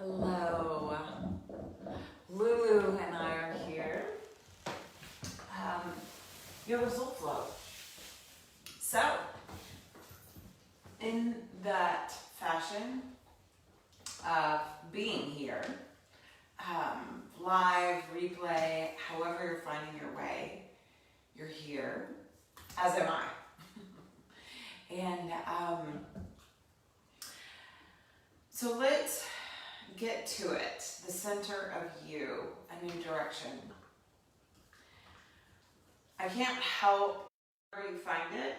Hello, Lulu and I are here. Yoga Soul Flow. So, in that fashion of being here, live, replay, however you're finding your way, you're here, as am I. And so let's get to it. The center of you, a new direction. I can't help where you find it.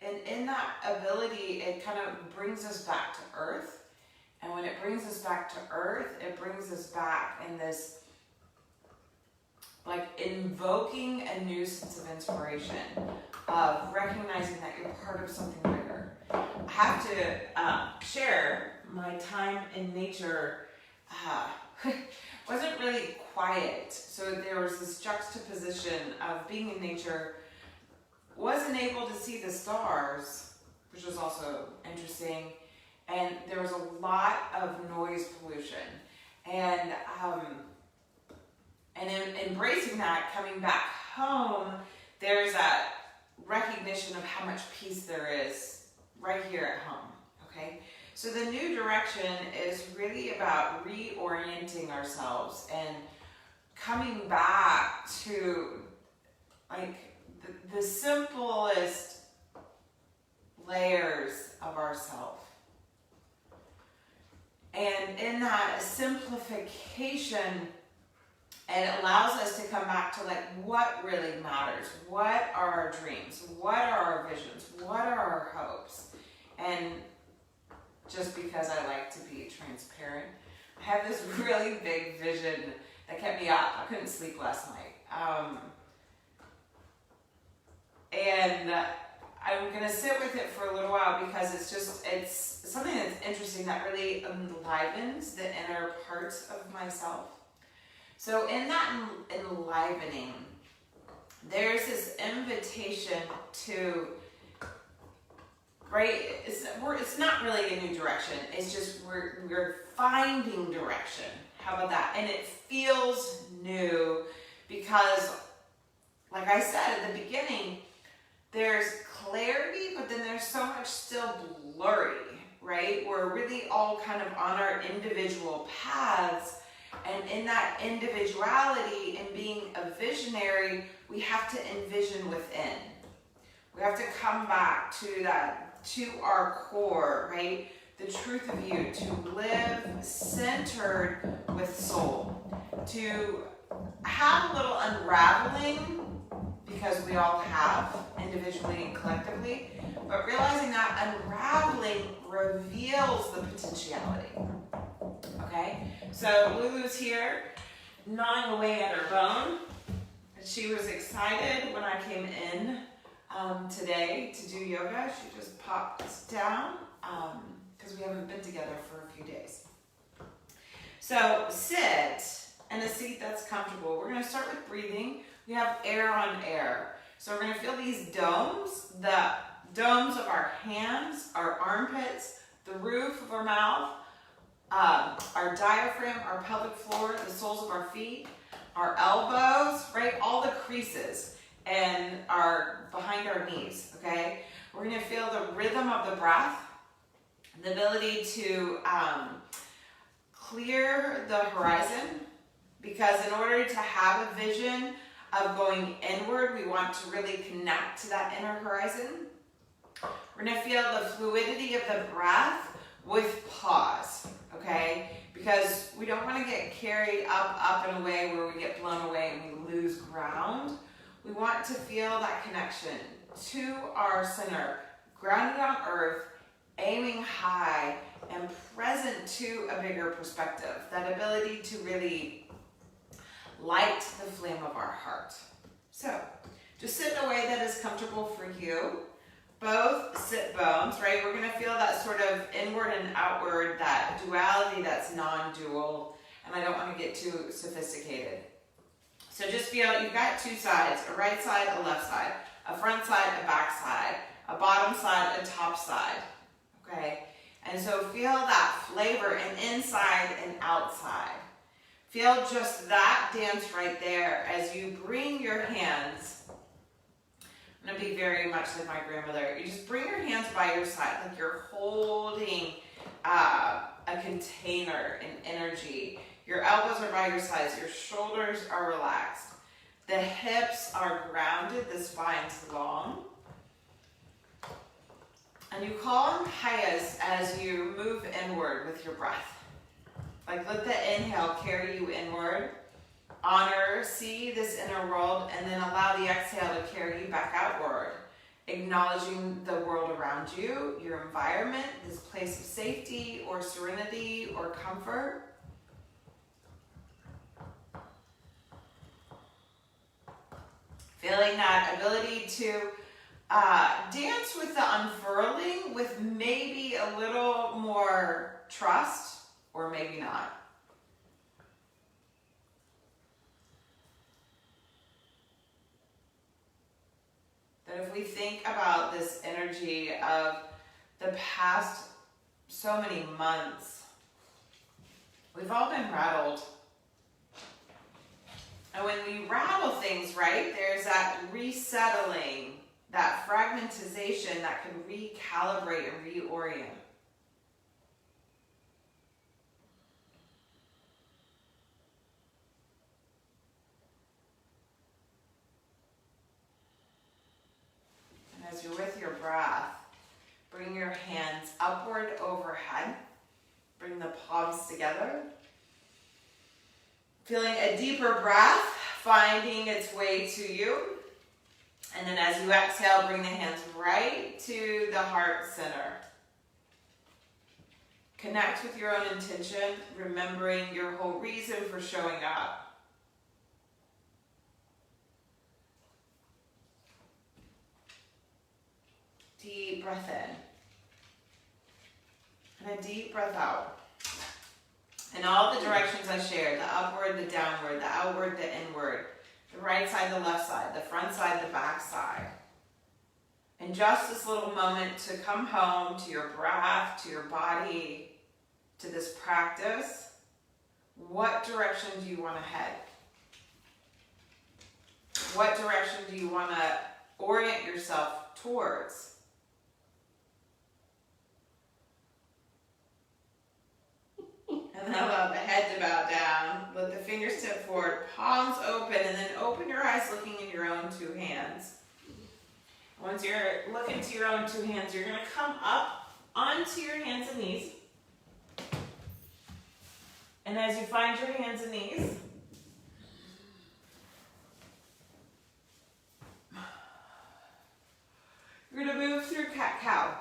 And in that ability, it kind of brings us back to earth. And when it brings us back to earth, it brings us back in this, like, invoking a new sense of inspiration, of recognizing that you're part of something bigger. I have to share my time in nature wasn't really quiet. So there was this juxtaposition of being in nature, wasn't able to see the stars, which was also interesting. And there was a lot of noise pollution. And in embracing that, coming back home, there's that recognition of how much peace there is right here at home, okay? So the new direction is really about reorienting ourselves and coming back to, like, the simplest layers of ourselves. And in that simplification, it allows us to come back to, like, what really matters. What are our dreams? What are our visions? What are our hopes? And just because I like to be transparent, I have this really big vision that kept me up. I couldn't sleep last night. And I'm going to sit with it for a little while because it's something that's interesting that really enlivens the inner parts of myself. So in that enlivening, there's this invitation to, right, it's not really a new direction. It's just we're finding direction. How about that? And it feels new because, like I said at the beginning, there's clarity, but then there's so much still blurry, right? We're really all kind of on our individual paths. And in that individuality and being a visionary, we have to envision within. We have to come back to that, to our core, right? The truth of you, to live centered with soul, to have a little unraveling, because we all have, individually and collectively, but realizing that unraveling reveals the potentiality. Okay, so Lulu's here, gnawing away at her bone. She was excited when I came in today to do yoga. She just popped down because we haven't been together for a few days. So sit in a seat that's comfortable. We're going to start with breathing. We have air on air. So we're going to feel these domes, the domes of our hands, our armpits, the roof of our mouth, our diaphragm, our pelvic floor, the soles of our feet, our elbows, right? All the creases and our behind our knees, okay? We're going to feel the rhythm of the breath, the ability to clear the horizon, because in order to have a vision of going inward, we want to really connect to that inner horizon. We're going to feel the fluidity of the breath with pause, okay? Because we don't want to get carried up and away where we get blown away and we lose ground. We want to feel that connection to our center, grounded on earth, aiming high, and present to a bigger perspective. That ability to really light the flame of our heart. So, just sit in a way that is comfortable for you. Both sit bones, right? We're going to feel that sort of inward and outward, that duality that's non-dual. And I don't want to get too sophisticated. So just feel you've got two sides, a right side, a left side, a front side, a back side, a bottom side, a top side, okay? And so feel that flavor and inside and outside. Feel just that dance right there as you bring your hands. I'm going to be very much like my grandmother. You just bring your hands by your side like you're holding a container in energy. Your elbows are by your sides. Your shoulders are relaxed. The hips are grounded. The spine's long. And you call in hayas as you move inward with your breath. Like let the inhale carry you inward. Honor, see this inner world, and then allow the exhale to carry you back outward. Acknowledging the world around you, your environment, this place of safety or serenity or comfort. Feeling that ability to dance with the unfurling with maybe a little more trust or maybe not. That if we think about this energy of the past so many months, we've all been rattled. And when we rattle things, right, there's that resettling, that fragmentization that can recalibrate and reorient. And as you're with your breath, bring your hands upward overhead. Bring the palms together. Feeling a deeper breath, finding its way to you. And then as you exhale, bring the hands right to the heart center. Connect with your own intention, remembering your whole reason for showing up. Deep breath in. And a deep breath out. In all the directions I shared, the upward, the downward, the outward, the inward, the right side, the left side, the front side, the back side. And just this little moment to come home to your breath, to your body, to this practice. What direction do you want to head? What direction do you want to orient yourself towards? And then allow the head to bow down. Let the fingers tip forward, palms open, and then open your eyes looking in your own two hands. Once you're looking to your own two hands, you're going to come up onto your hands and knees. And as you find your hands and knees, you're going to move through cat-cow.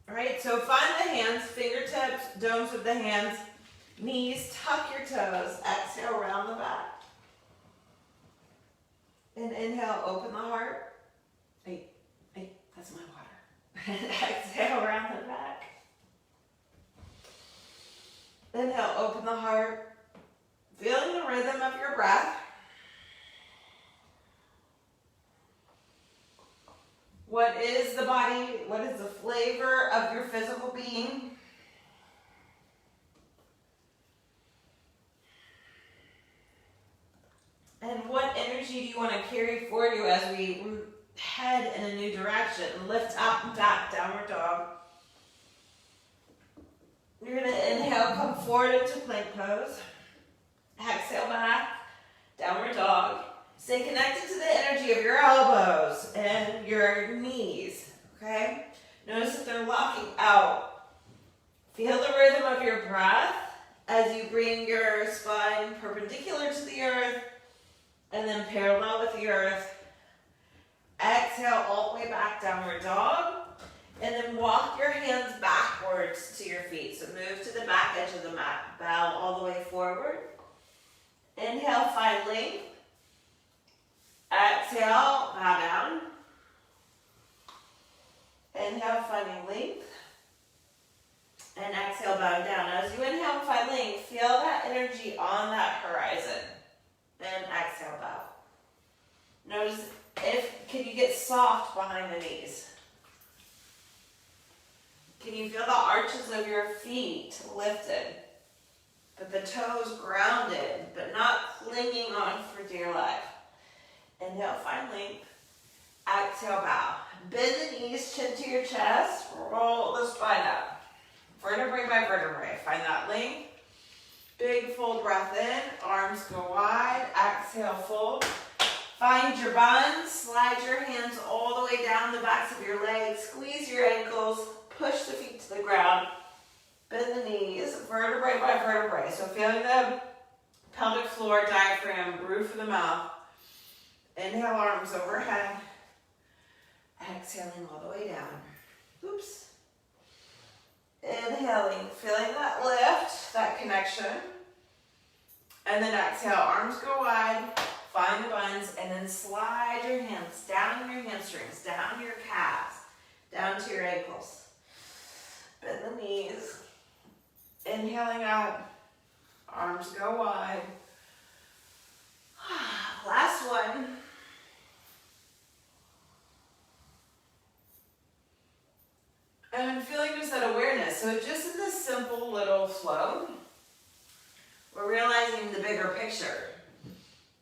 All right, so find the hands, fingertips, domes of the hands, knees, tuck your toes, exhale, round the back. And inhale, open the heart. Hey, that's my water. And exhale, round the back. Inhale, open the heart. Feeling the rhythm of your breath. What is the body? What is the flavor of your physical being? And what energy do you want to carry for you as we head in a new direction? Lift up and back, downward dog. You're going to inhale, come forward into plank pose. Exhale back, downward dog. Stay connected to the energy of your elbows and your knees, okay? Notice that they're locking out. Feel the rhythm of your breath as you bring your spine perpendicular to the earth and then parallel with the earth. Exhale all the way back, downward dog. And then walk your hands backwards to your feet. So move to the back edge of the mat. Bow all the way forward. Inhale, find length. Exhale, bow down. Inhale, finding length. And exhale, bow down. As you inhale, find length, feel that energy on that horizon. And exhale, bow. Notice can you get soft behind the knees? Can you feel the arch arches of your feet lifted, but the toes grounded, but not clinging on for dear life. Inhale, find length. Exhale, bow. Bend the knees, chin to your chest. Roll the spine up. Vertebrae by vertebrae. Find that length. Big full breath in. Arms go wide. Exhale, fold. Find your buns. Slide your hands all the way down the backs of your legs. Squeeze your ankles. Push the feet to the ground. Bend the knees. Vertebrae by vertebrae. So feeling the pelvic floor, diaphragm, roof of the mouth. Inhale, arms overhead. Exhaling all the way down. Oops. Inhaling, feeling that lift, that connection. And then exhale, arms go wide, find the buns, and then slide your hands down your hamstrings, down your calves, down to your ankles. Bend the knees. Inhaling out, arms go wide. Last one. And I'm feeling just that awareness. So just in this simple little flow, we're realizing the bigger picture.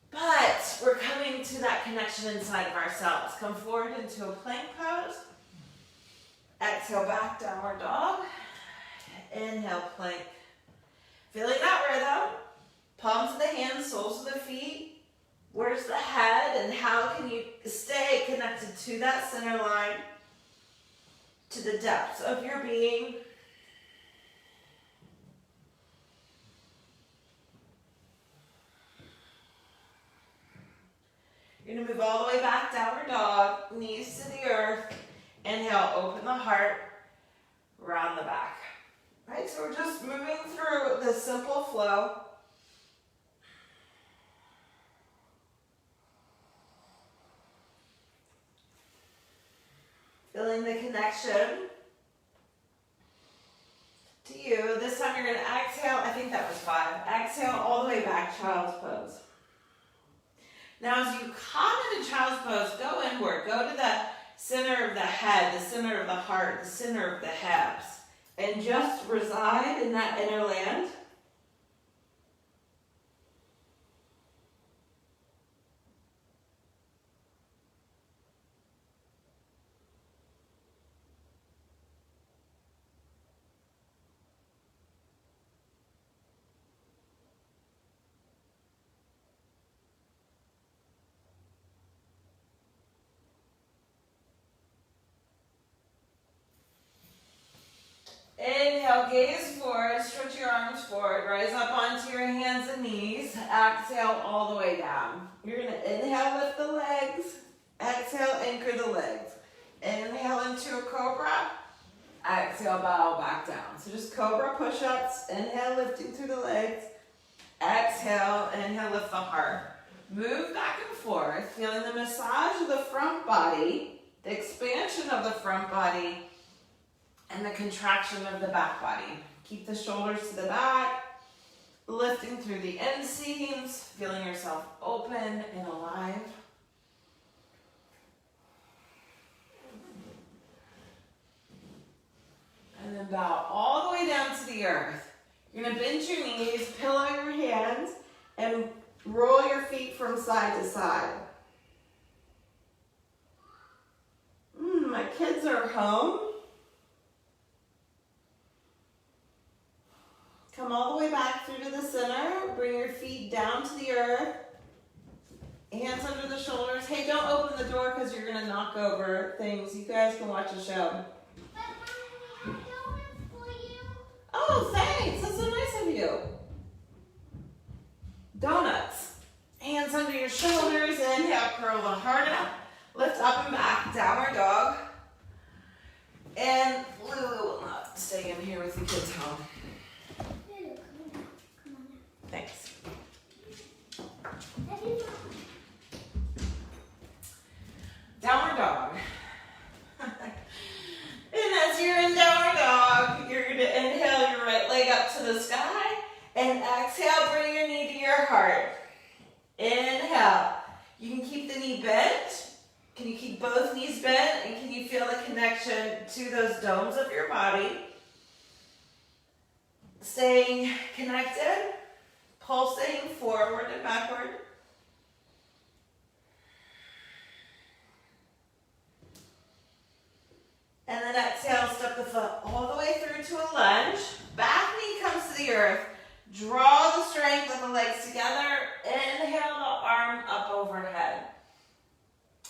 But we're coming to that connection inside of ourselves. Come forward into a plank pose. Exhale, back, downward dog. Inhale, plank. Feeling that rhythm. Palms of the hands, soles of the feet. Where's the head? And how can you stay connected to that center line? To the depths of your being. You're going to move all the way back, downward dog, knees to the earth. Inhale, open the heart, round the back. Right, so we're just moving through the simple flow. Feeling the connection to you. This time you're going to exhale. I think that was 5. Exhale all the way back, child's pose. Now as you come into child's pose, go inward. Go to the center of the head, the center of the heart, the center of the hips. And just reside in that inner land. Inhale, gaze forward, stretch your arms forward, rise up onto your hands and knees. Exhale all the way down. You're going to inhale, lift the legs. Exhale, anchor the legs. Inhale into a cobra. Exhale, bow back down. So just cobra push-ups. Inhale, lifting through the legs. Exhale, inhale, lift the heart. Move back and forth, feeling the massage of the front body, the expansion of the front body, and the contraction of the back body. Keep the shoulders to the back, lifting through the inseams, feeling yourself open and alive. And then bow all the way down to the earth. You're going to bend your knees, pillow your hands, and roll your feet from side to side. My kids are home. Come all the way back through to the center. Bring your feet down to the earth. Hands under the shoulders. Hey, don't open the door because you're going to knock over things. You guys can watch a show. Oh, thanks. That's so nice of you. Donuts. Hands under your shoulders. Inhale, curl the heart up. Lift up and back. Downward dog. And Lulu will not stay in here with the kids home. Thanks. Downward dog. And as you're in downward dog, you're going to inhale your right leg up to the sky. And exhale, bring your knee to your heart. Inhale. You can keep the knee bent. Can you keep both knees bent? And can you feel the connection to those domes of your body? Staying connected, pulsing forward and backward. And then exhale, step the foot all the way through to a lunge. Back knee comes to the earth. Draw the strength of the legs together. Inhale the arm up overhead.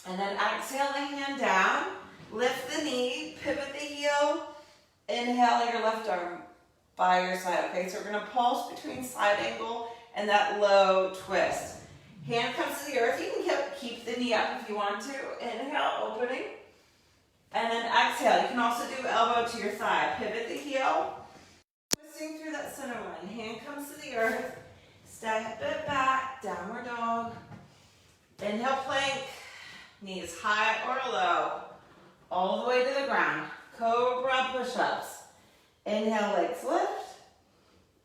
And then exhale the hand down. Lift the knee, pivot the heel. Inhale your left arm by your side. Okay, so we're going to pulse between side angle and that low twist. Hand comes to the earth. You can keep the knee up if you want to. Inhale, opening. And then exhale. You can also do elbow to your thigh. Pivot the heel. Twisting through that center line. Hand comes to the earth. Step it back. Downward dog. Inhale, plank. Knees high or low. All the way to the ground. Cobra push-ups. Inhale, legs lift.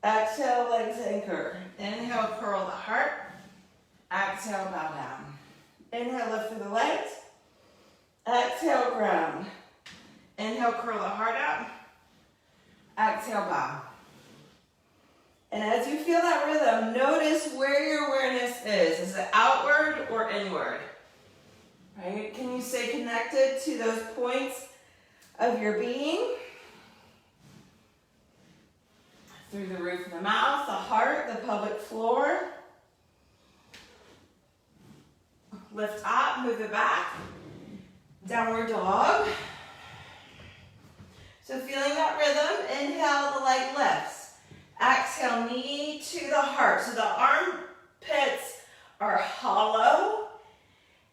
Exhale, legs anchor. Inhale, curl the heart. Exhale, bow down. Inhale, lift through the legs. Exhale, ground. Inhale, curl the heart out. Exhale, bow. And as you feel that rhythm, notice where your awareness is. Is it outward or inward? Right? Can you stay connected to those points of your being? Through the roof of the mouth, the heart, the pelvic floor. Lift up, move it back. Downward dog. So feeling that rhythm, inhale, the leg lifts. Exhale, knee to the heart. So the armpits are hollow.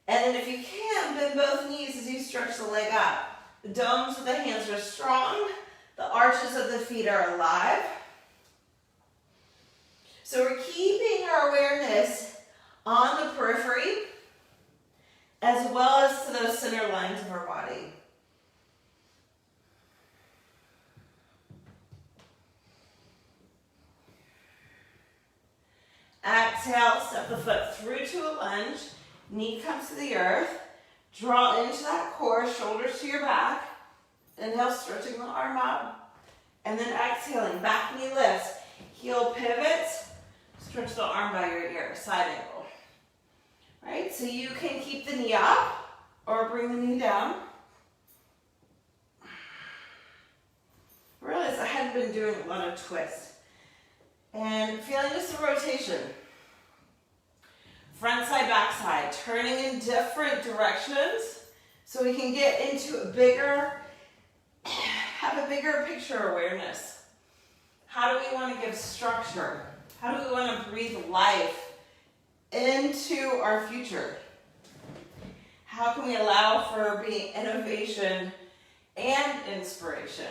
And then if you can, bend both knees as you stretch the leg up. The domes of the hands are strong. The arches of the feet are alive. So we're keeping our awareness on the periphery as well as to those center lines of our body. Exhale, step the foot through to a lunge. Knee comes to the earth. Draw into that core, shoulders to your back. Inhale, stretching the arm out. And then exhaling, back knee lifts. Heel pivots. Stretch the arm by your ear, side angle. Right? So you can keep the knee up or bring the knee down. I realized I hadn't been doing a lot of twists. And feeling just a rotation. Front side, back side, turning in different directions so we can get into have a bigger picture awareness. How do we want to give structure? How do we want to breathe life into our future? How can we allow for being innovation and inspiration?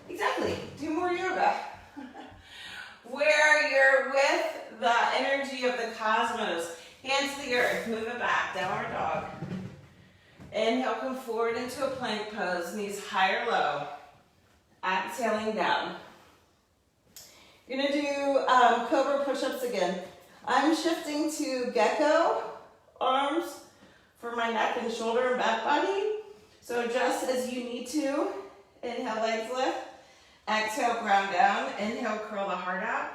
Exactly. Do more yoga. Where you're with the energy of the cosmos. Hands to the earth. Move it back. Downward dog. Inhale, come forward into a plank pose. Knees high or low. Exhaling down. You're going to do cobra push-ups again. I'm shifting to gecko arms for my neck and shoulder and back body. So adjust as you need to. Inhale, legs lift. Exhale, ground down. Inhale, curl the heart out.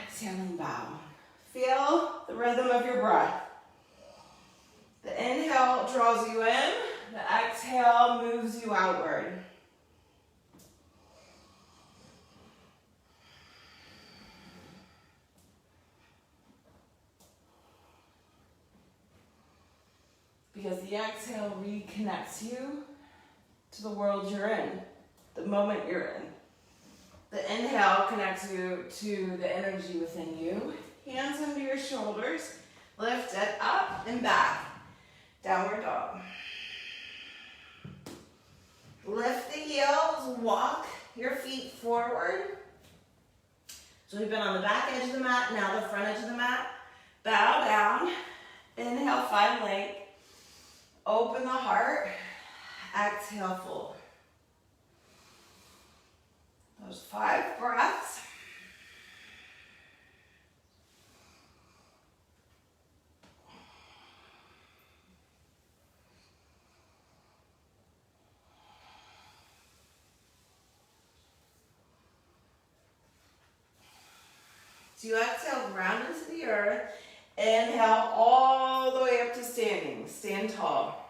Exhaling, bow. Feel the rhythm of your breath. The inhale draws you in. The exhale moves you outward. Because the exhale reconnects you to the world you're in, the moment you're in. The inhale connects you to the energy within you. Hands under your shoulders. Lift it up and back. Downward dog. Lift the heels. Walk your feet forward. So we've been on the back edge of the mat, now the front edge of the mat. Bow down. Inhale, find length. Open the heart. Exhale, fold. Those 5 breaths. So you exhale, ground into the earth. Inhale all the way up to standing. Stand tall.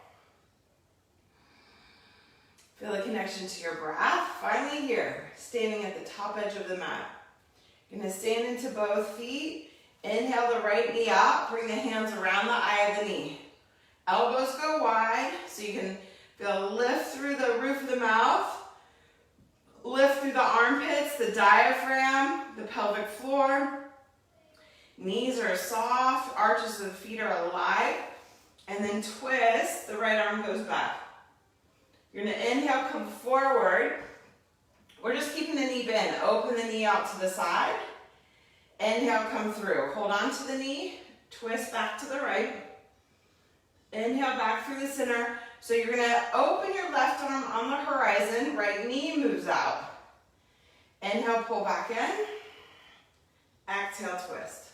Feel the connection to your breath. Finally here, standing at the top edge of the mat. You're going to stand into both feet. Inhale the right knee up. Bring the hands around the eye of the knee. Elbows go wide so you can feel a lift through the roof of the mouth. Lift through the armpits, the diaphragm, the pelvic floor. Knees are soft, arches of the feet are alive. And then twist, the right arm goes back. You're going to inhale, come forward. We're just keeping the knee bent. Open the knee out to the side. Inhale, come through. Hold on to the knee, twist back to the right. Inhale back through the center. So you're going to open your left arm on the horizon. Right knee moves out. Inhale, pull back in. Exhale, twist.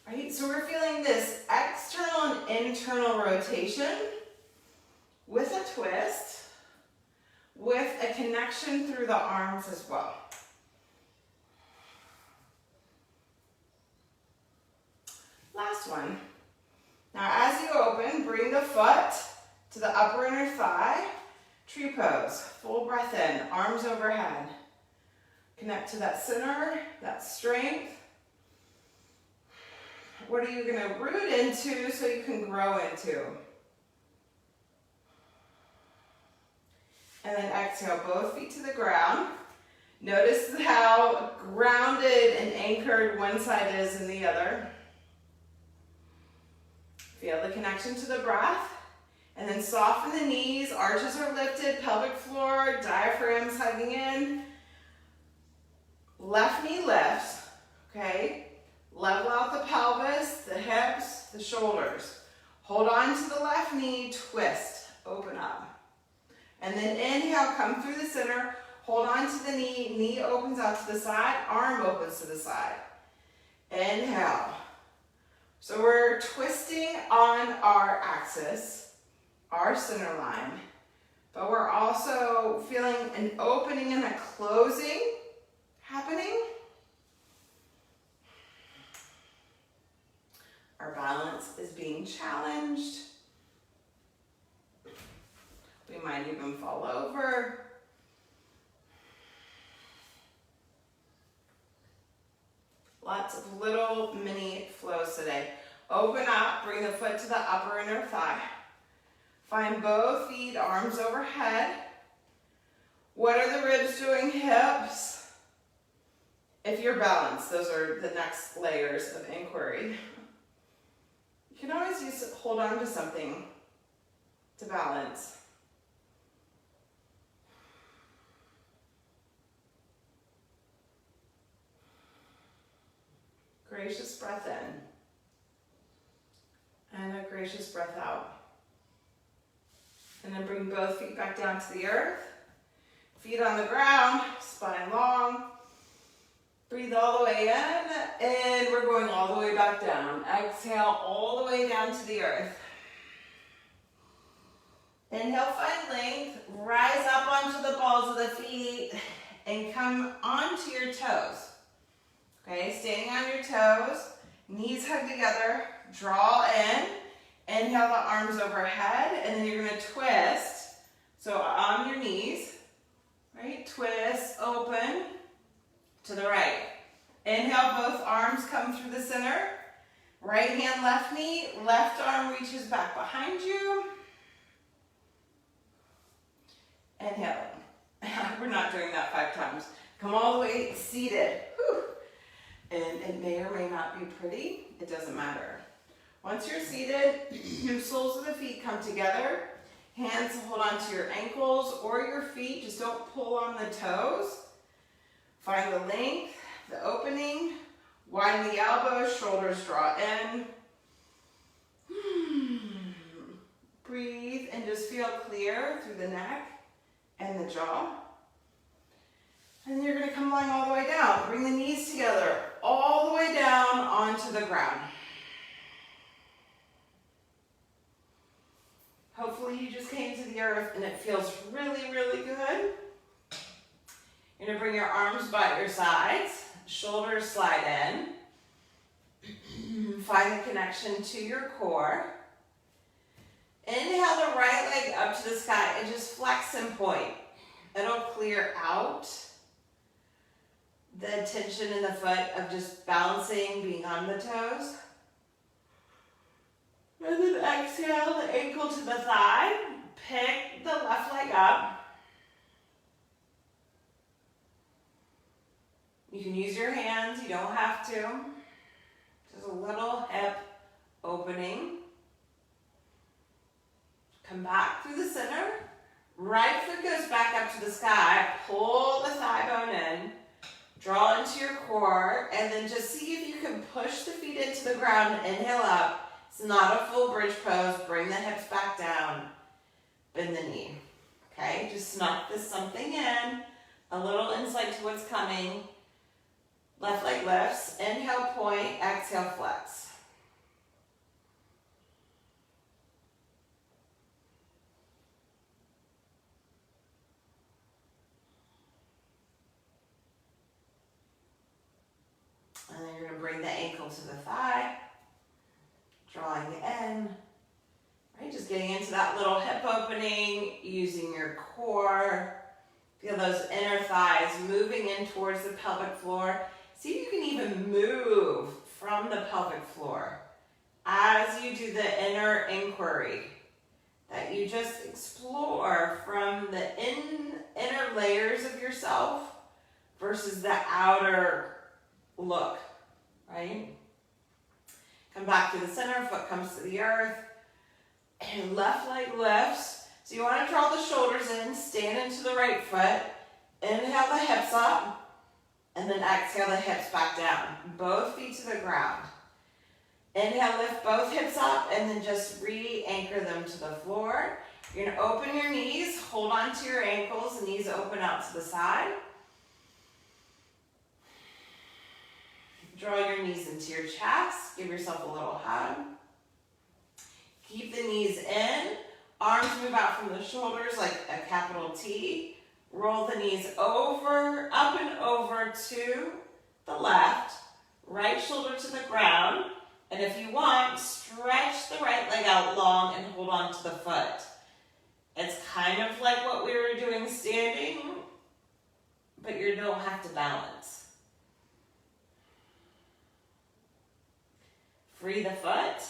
Right? So we're feeling this external and internal rotation with a twist, with a connection through the arms as well. Last one. Now as you open, bring the foot to the upper inner thigh, tree pose, full breath in, arms overhead. Connect to that center, that strength. What are you going to root into so you can grow into? And then exhale, both feet to the ground. Notice how grounded and anchored one side is in the other. Feel the connection to the breath. And then soften the knees, arches are lifted, pelvic floor, diaphragm's hugging in. Left knee lifts, okay? Level out the pelvis, the hips, the shoulders. Hold on to the left knee, twist, open up. And then inhale, come through the center, hold on to the knee, knee opens out to the side, arm opens to the side. Inhale. So we're twisting on our axis, our center line, but we're also feeling an opening and a closing happening. Our balance is being challenged. We might even fall over. Lots of little mini flows today. Open up, bring the foot to the upper inner thigh. Find both feet, arms overhead. What are the ribs doing? Hips. If you're balanced, those are the next layers of inquiry. You can always hold on to something to balance. Gracious breath in. And a gracious breath out. And then bring both feet back down to the earth. Feet on the ground, spine long. Breathe all the way in, and we're going all the way back down. Exhale all the way down to the earth. Inhale, find length. Rise up onto the balls of the feet and come onto your toes. Okay, standing on your toes, knees hug together, draw in. Inhale the arms overhead, and then you're going to twist. So on your knees, right? Twist, open. To the right. Inhale, both arms come through the center. Right hand, left knee. Left arm reaches back behind you. Inhale. We're not doing that 5 times. Come all the way seated. Whew. And it may or may not be pretty. It doesn't matter. Once you're seated, your soles of the feet come together. Hands hold on to your ankles or your feet. Just don't pull on the toes. Find the length, the opening, widen the elbows, shoulders draw in. Breathe and just feel clear through the neck and the jaw. And then you're going to come lying all the way down. Bring the knees together, all the way down onto the ground. Hopefully you just came to the earth and it feels really, really good. You're going to bring your arms by your sides. shoulders slide in. Find the connection to your core. Inhale the right leg up to the sky and just flex and point. It'll clear out the tension in the foot of just balancing, being on the toes. And then exhale the ankle to the thigh. Pick the left leg up. You can use your hands, you don't have to. Just a little hip opening. Come back through the center. Right foot goes back up to the sky. Pull the thigh bone in. Draw into your core. And then just see if you can push the feet into the ground. Inhale up. It's not a full bridge pose. Bring the hips back down. Bend the knee. Okay, just snuck this something in. A little insight to what's coming. Left leg lifts. Inhale, point. Exhale, flex. And then you're going to bring the ankle to the thigh, drawing in, right? Just getting into that little hip opening, using your core. Feel those inner thighs moving in towards the pelvic floor. See if you can even move from the pelvic floor as you do the inner inquiry, that you just explore from the inner layers of yourself versus the outer look, right? Come back to the center, foot comes to the earth, and left leg lifts. So you want to draw the shoulders in, stand into the right foot, inhale the hips up, and then exhale the hips back down. Both feet to the ground. Inhale, lift both hips up, and then just re-anchor them to the floor. You're going to open your knees, hold on to your ankles, knees open out to the side. Draw your knees into your chest. Give yourself a little hug. Keep the knees in. Arms move out from the shoulders like a capital T. Roll the knees over, up and over to the left. Right shoulder to the ground. And if you want, stretch the right leg out long and hold on to the foot. It's kind of like what we were doing standing, but you don't have to balance. Free the foot,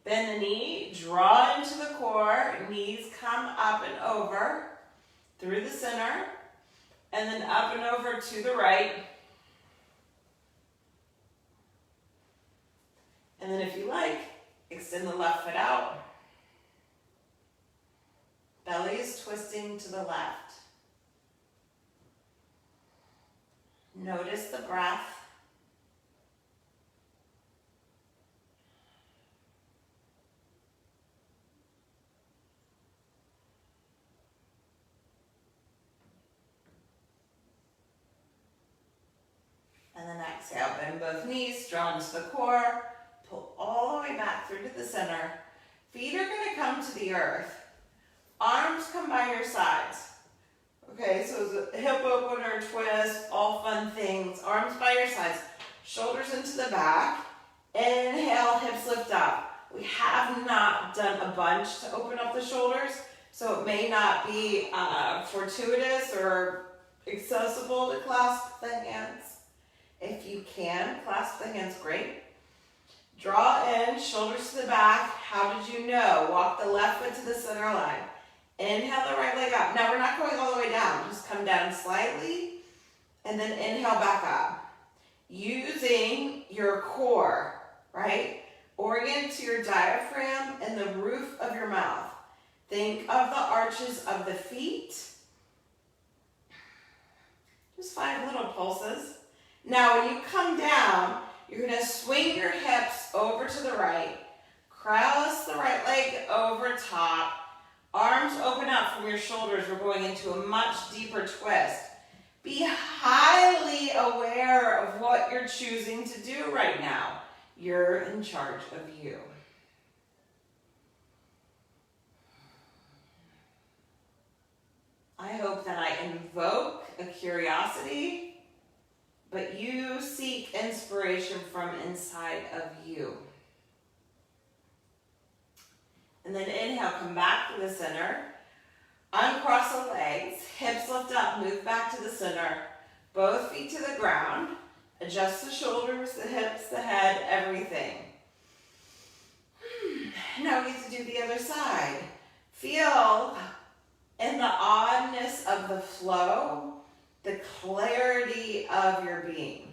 bend the knee, draw into the core, knees come up and over through the center, and then up and over to the right. And then if you like, extend the left foot out. Belly is twisting to the left. Notice the breath. And then exhale, bend both knees, draw into the core, pull all the way back through to the center. Feet are going to come to the earth. Arms come by your sides. Okay, so it's a hip opener, twist, all fun things. Arms by your sides, shoulders into the back. Inhale, hips lift up. We have not done a bunch to open up the shoulders, so it may not be fortuitous or accessible to clasp the hands. If you can, clasp the hands, great. Draw in, shoulders to the back. How did you know? Walk the left foot to the center line. Inhale the right leg up. Now we're not going all the way down. Just come down slightly and then inhale back up. Using your core, right? Orient to your diaphragm and the roof of your mouth. Think of the arches of the feet. Just 5 little pulses. Now when you come down, you're going to swing your hips over to the right. Cross the right leg over top. Arms open out from your shoulders. We're going into a much deeper twist. Be highly aware of what you're choosing to do right now. You're in charge of you. I hope that I invoke a curiosity, but you seek inspiration from inside of you. And then inhale, come back to the center. Uncross the legs, hips lift up, move back to the center. Both feet to the ground. Adjust the shoulders, the hips, the head, everything. Now we get to do the other side. Feel in the oddness of the flow, the clarity of your being.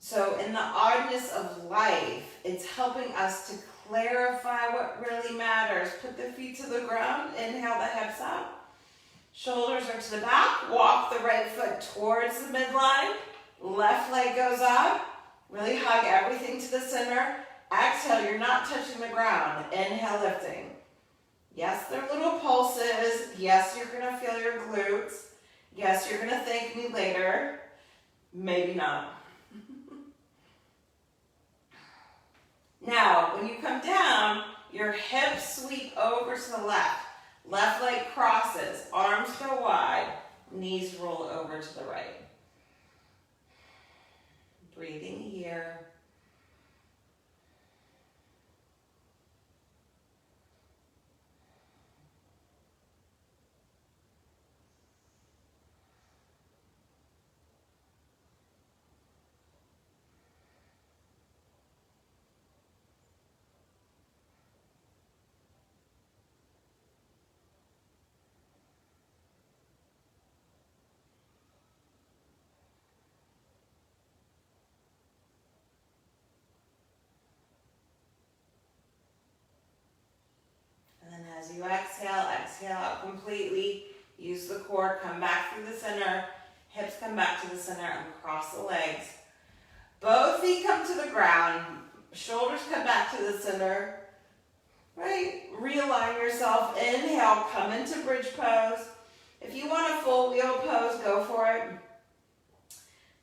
So in the oddness of life, it's helping us to clarify what really matters. Put the feet to the ground, inhale the hips up. Shoulders are to the back, walk the right foot towards the midline. Left leg goes up, really hug everything to the center. Exhale, you're not touching the ground. Inhale, lifting. Yes, they're little pulses. Yes, you're gonna feel your glutes. Yes, you're gonna thank me later. Maybe not. Now, when you come down, your hips sweep over to the left. Left leg crosses, arms go wide, knees roll over to the right. Breathing here. As you exhale, exhale out completely. Use the core, come back through the center. Hips come back to the center and cross the legs. Both feet come to the ground. Shoulders come back to the center. Right? Realign yourself. Inhale, come into bridge pose. If you want a full wheel pose, go for it.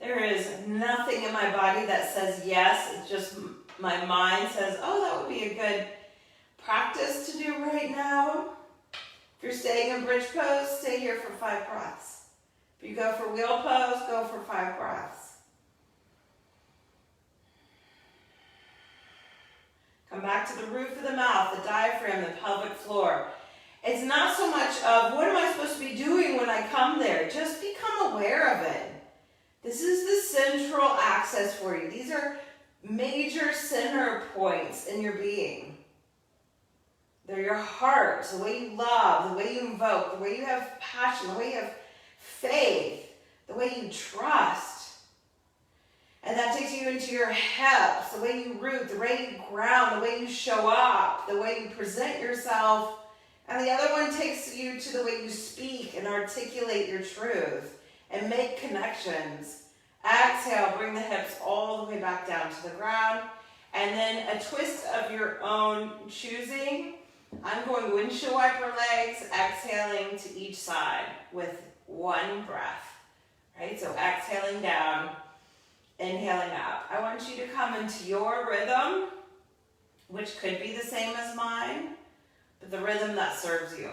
There is nothing in my body that says yes. It's just my mind says, oh, that would be a good practice to do right now. If you're staying in bridge pose, stay here for 5 breaths. If you go for wheel pose, go for 5 breaths. Come back to the roof of the mouth, the diaphragm, the pelvic floor. It's not so much of what am I supposed to be doing when I come there. Just become aware of it. This is the central access for you. These are major center points in your being. They're your heart, the way you love, the way you invoke, the way you have passion, the way you have faith, the way you trust. And that takes you into your hips, the way you root, the way you ground, the way you show up, the way you present yourself. And the other one takes you to the way you speak and articulate your truth and make connections. Exhale, bring the hips all the way back down to the ground. And then a twist of your own choosing. I'm going windshield wiper legs, exhaling to each side with 1 breath. Right? So exhaling down, inhaling up. I want you to come into your rhythm, which could be the same as mine, but the rhythm that serves you.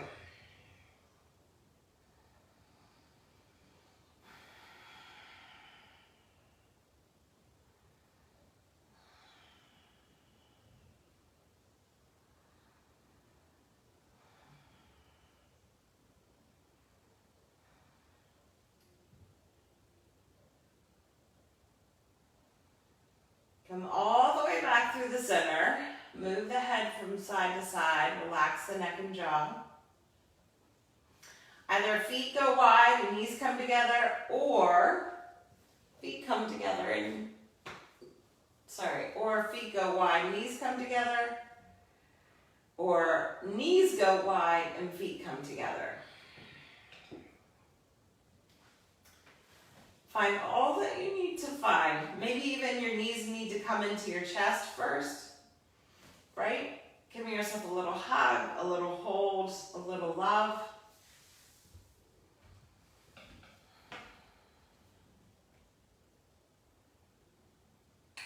Come all the way back through the center. Move the head from side to side. Relax the neck and jaw. Either feet go wide and knees come together, or feet come together and, or feet go wide, knees come together, or knees go wide and feet come together. Find all that you need to find. Maybe even your knees need to come into your chest first, right? Giving yourself a little hug, a little hold, a little love.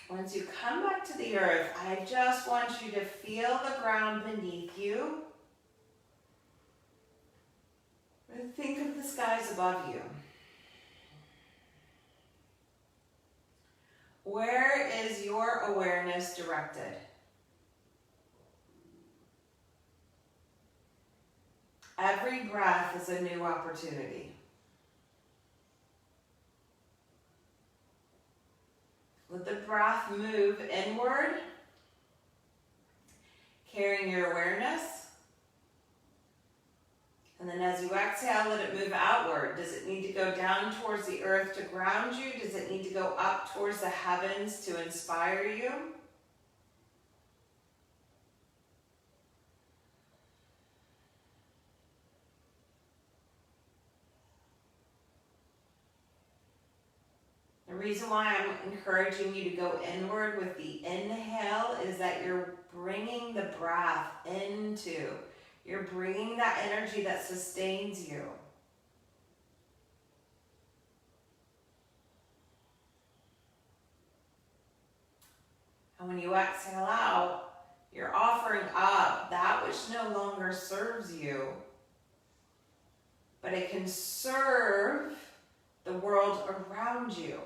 Once you come back to the earth, I just want you to feel the ground beneath you. Think of the skies above you. Where is your awareness directed? Every breath is a new opportunity. Let the breath move inward, carrying your awareness. And then as you exhale, let it move outward. Does it need to go down towards the earth to ground you? Does it need to go up towards the heavens to inspire you? The reason why I'm encouraging you to go inward with the inhale is that you're bringing the breath into, you're bringing that energy that sustains you. And when you exhale out, you're offering up that which no longer serves you, but it can serve the world around you.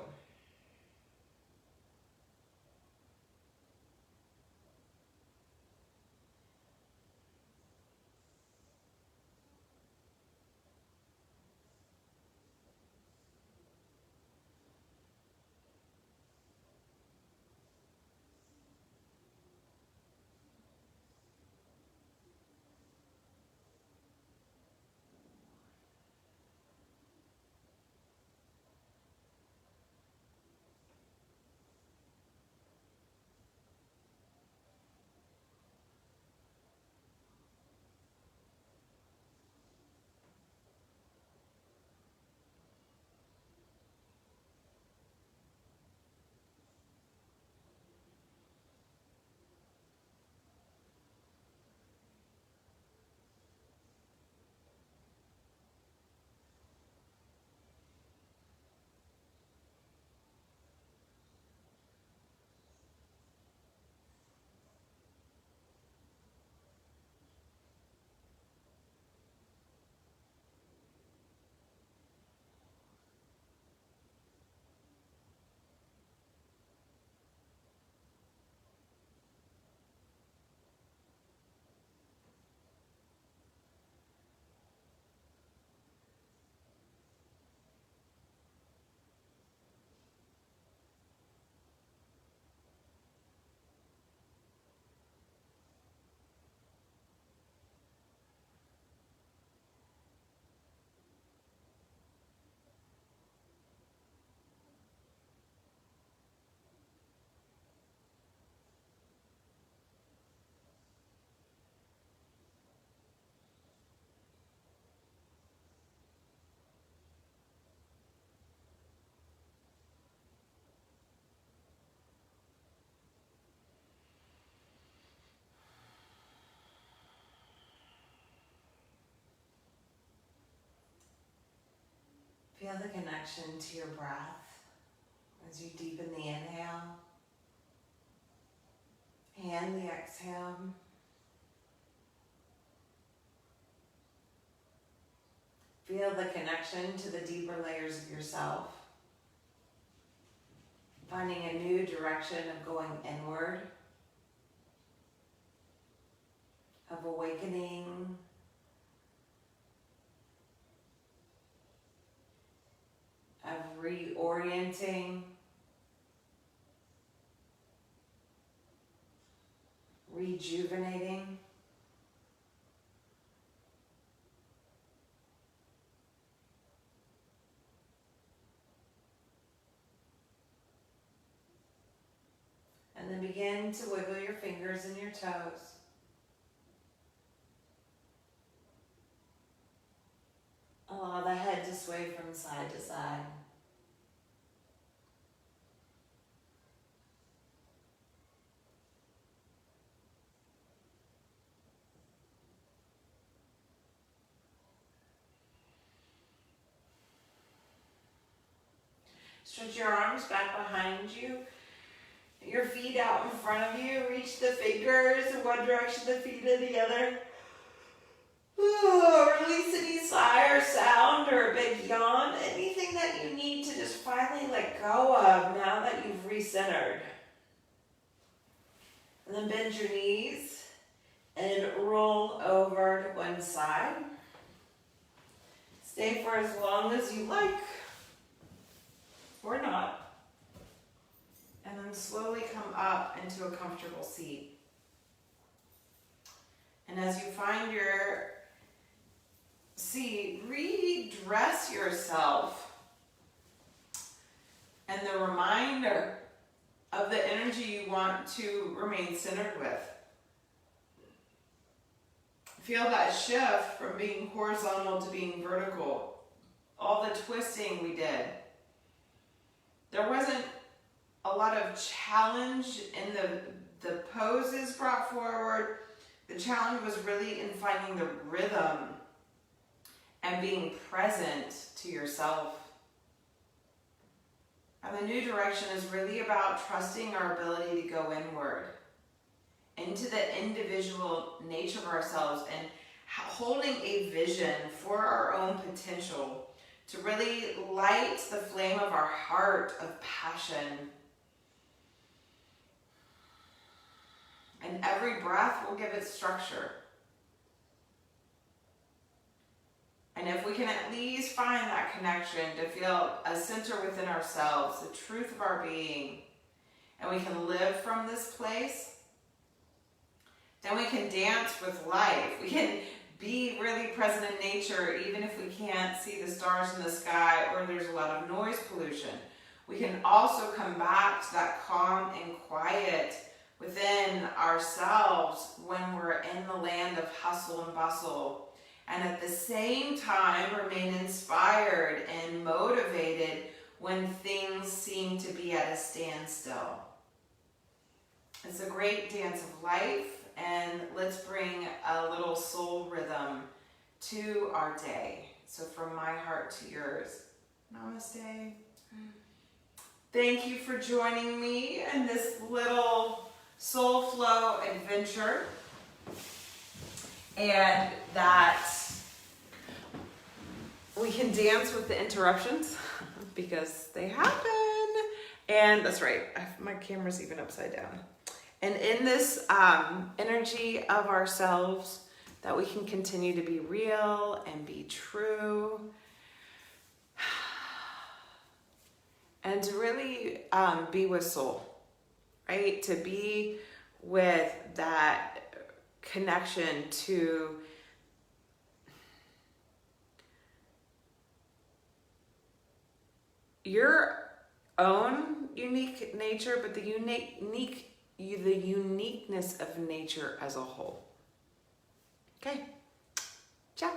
Feel the connection to your breath as you deepen the inhale and the exhale. Feel the connection to the deeper layers of yourself. Finding a new direction of going inward, of awakening, of reorienting, rejuvenating. And then begin to wiggle your fingers and your toes. Allow the head to sway from side to side. Stretch your arms back behind you. Your feet out in front of you. Reach the fingers in one direction, the feet in the other. Release any sigh or sound or a big yawn. Anything that you need to just finally let go of now that you've recentered. And then bend your knees and roll over to one side. Stay for as long as you like, or not. And then slowly come up into a comfortable seat. And as you find your seat, redress yourself. And the reminder of the energy you want to remain centered with. Feel that shift from being horizontal to being vertical. All the twisting we did. There wasn't a lot of challenge in the poses brought forward. The challenge was really in finding the rhythm and being present to yourself. And the new direction is really about trusting our ability to go inward, into the individual nature of ourselves, and holding a vision for our own potential to really light the flame of our heart of passion. And every breath will give it structure. And if we can at least find that connection to feel a center within ourselves, the truth of our being, and we can live from this place, then we can dance with life. We can be really present in nature, even if we can't see the stars in the sky or there's a lot of noise pollution. We can also come back to that calm and quiet within ourselves when we're in the land of hustle and bustle. And at the same time, remain inspired and motivated when things seem to be at a standstill. It's a great dance of life, and let's bring a little soul rhythm to our day. So from my heart to yours, namaste. Thank you for joining me in this little soul flow adventure. And that we can dance with the interruptions because they happen. And that's right, my camera's even upside down. And in this energy of ourselves, that we can continue to be real and be true. And to really be with soul, right? To be with that connection to your own unique nature, but the uniqueness of nature as a whole. Okay, ciao.